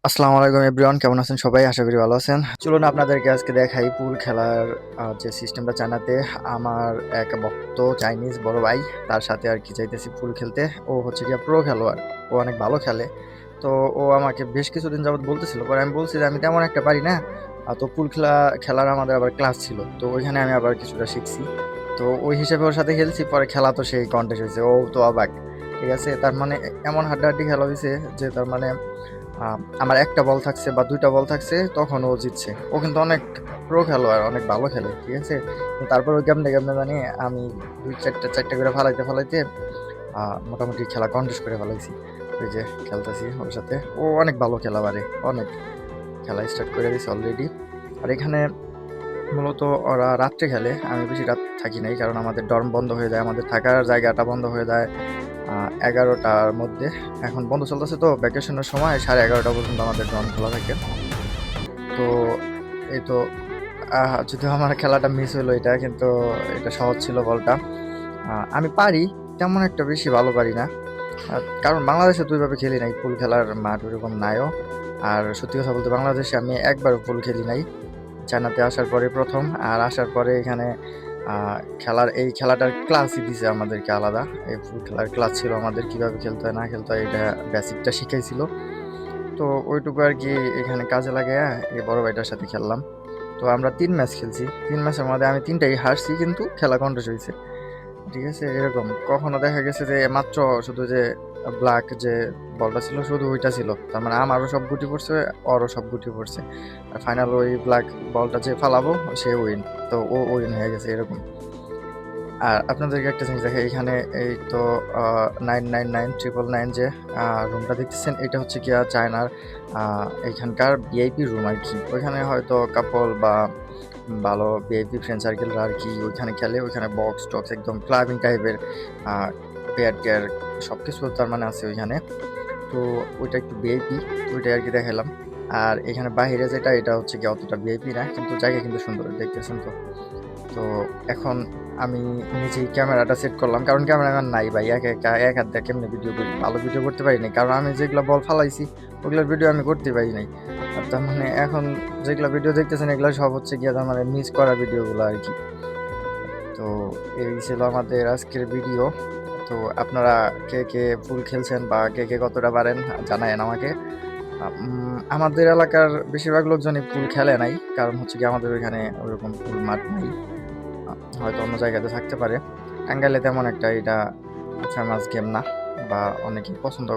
আসসালামু আলাইকুম এভরিওয়ান, কেমন আছেন সবাই? আশা করি ভালো আছেন। চলুন আপনাদেরকে আজকে দেখাই পুল খেলার যে সিস্টেমটা চায়নাতে। আমার এক ভক্ত চাইনিজ বড় ভাই, তার সাথে আর কি যাইতেছি পুল খেলতে। ও হচ্ছে গিয়া প্রো খেলোয়াড়, ও অনেক ভালো খেলে। তো ও আমাকে বেশ কিছুদিন যাবত বলতেছিল, পরে আমি বলছি যে আমি তেমন একটা পারি না। তো পুল খেলার আমাদের আবার ক্লাস ছিল, তো ওইখানে আমি আবার কিছুটা শিখছি। তো ওই হিসেবে ওর সাথে খেলছি, পরে খেলা তো সেই কন্টেস্ট হয়েছে, ও তো অবাক। ঠিক আছে, তার মানে এমন হাড্ডাহাড্ডি খেলা হয়েছে যে তার মানে আমার একটা বল থাকছে বা দুইটা বল থাকছে, তখন ও জিতছে। ও কিন্তু অনেক প্রো খেলোয়াড়, অনেক ভালো খেলে, ঠিক আছে। তারপর ওই কেমনে কেমনে জানি আমি দুই চারটা চারটা করে ফালাইতে ফালাইতে মোটামুটি খেলা কন্টেস্ট করে ফেলাইছি। ওই যে খেলতেছি ওর সাথে, ও অনেক ভালো খেলা পারে, অনেক খেলা স্টার্ট করে দিছে অলরেডি। আর এখানে মূলত ওরা রাত্রে খেলে, আমি বেশি রাত থাকি নাই, কারণ আমাদের ডর্ম বন্ধ হয়ে যায়, আমাদের থাকার জায়গাটা বন্ধ হয়ে যায় 11টার মধ্যে। এখন বন্ধ চলতেছে, তো ভ্যাকেশনের সময় 11:30 পর্যন্ত আমাদের ড্রোন খোলা থাকে। তো এই তো যদিও আমার খেলাটা মিস হলো, এটা কিন্তু এটা সহজ ছিল বলটা। আমি পারি, তেমন একটা বেশি ভালো পারি না। কারণ বাংলাদেশে তো ওইভাবে খেলি নাই, পুল খেলার মাঠ ওরকম নাইও। আর সত্যি কথা বলতে বাংলাদেশে আমি একবারও পুল খেলি নাই, চায়নাতে আসার পরে প্রথম। আর আসার পরে এখানে এই খেলাটার ক্লাসই দিছে আমাদেরকে আলাদা। এই ফুল খেলার ক্লাস ছিল আমাদের, কিভাবে খেলতে হয় না খেলতে হয় এটা বেসিকটা শিখাইছিল। তো ওইটুকু আর কি এখানে কাজে লাগাইয়া এই বড় ভাইটার সাথে খেললাম। তো আমরা 3 ম্যাচ খেলছি, 3 ম্যাচের মধ্যে আমি 3টাই হারছি, কিন্তু খেলা কন্টেস্ট হয়েছে। ঠিক আছে, এরকম কখনো দেখা গেছে যে মাত্র শুধু যে ব্ল্যাক যে বলটা ছিল শুধু ওইটা ছিল, তার মানে আমারও সব গুটি পড়ছে, ওরও সব গুটি পড়ছে। আর ফাইনাল ওই ব্ল্যাক বলটা যে ফালাবো সে উইন। তো ও উইন হয়ে গেছে এরকম। আর আপনাদেরকে একটা জিনিস দেখে এখানে, এই তো 999 999 যে রুমটা দেখতেছেন, এটা হচ্ছে গিয়া চায়নার এখানকার ভিআইপি রুম আর কি। ওইখানে হয়তো কাপল বা ভালো ভিআইপি ফ্রেন্ড সার্কেলরা আর কি ওইখানে খেলে। ওইখানে বক্স টক্স একদম ক্লাবিং টাইপের বেড টেয়ার সব কিছু তার মানে আছে ওইখানে। তো ওইটা একটু ভিআইপি, ওইটাই আর কি দেখালাম। আর এখানে বাইরে যেটা, এটা হচ্ছে কি অতটা ভিআইপি না, কিন্তু জায়গা কিন্তু সুন্দর দেখতেছেন তো। তো এখন আমি নিজেই ক্যামেরাটা সেট করলাম, কারণ ক্যামেরাম্যান নাই ভাই, এক হাত দিয়ে কেমনে ভিডিও করি, ভালো ভিডিও করতে পারি নাই, কারণ আমি যেগুলো বল ফালাইছি ওগুলোর ভিডিও আমি করতে পারি নাই। আর তার মানে এখন যেগুলো ভিডিও দেখতেছেন এগুলো সব হচ্ছে গিয়ে তার মানে মিস করা ভিডিওগুলো আর কি। তো এই ছিল আমাদের আজকের ভিডিও। তো আপনারা কে কে ফুল খেলছেন বা কে কে কতটা পারেন জানায়েন আমাকে। আমাদের এলাকার বেশিরভাগ লোকজনই পুল খেলে নাই, কারণ হচ্ছে কি আমাদের ওইখানে ওরকম পুল মাঠ নাই। হয়তো অন্য জায়গাতে থাকতে পারে। টাঙ্গাইলে তেমন একটা এটা ফেমাস গেম না, বা অনেকেই পছন্দ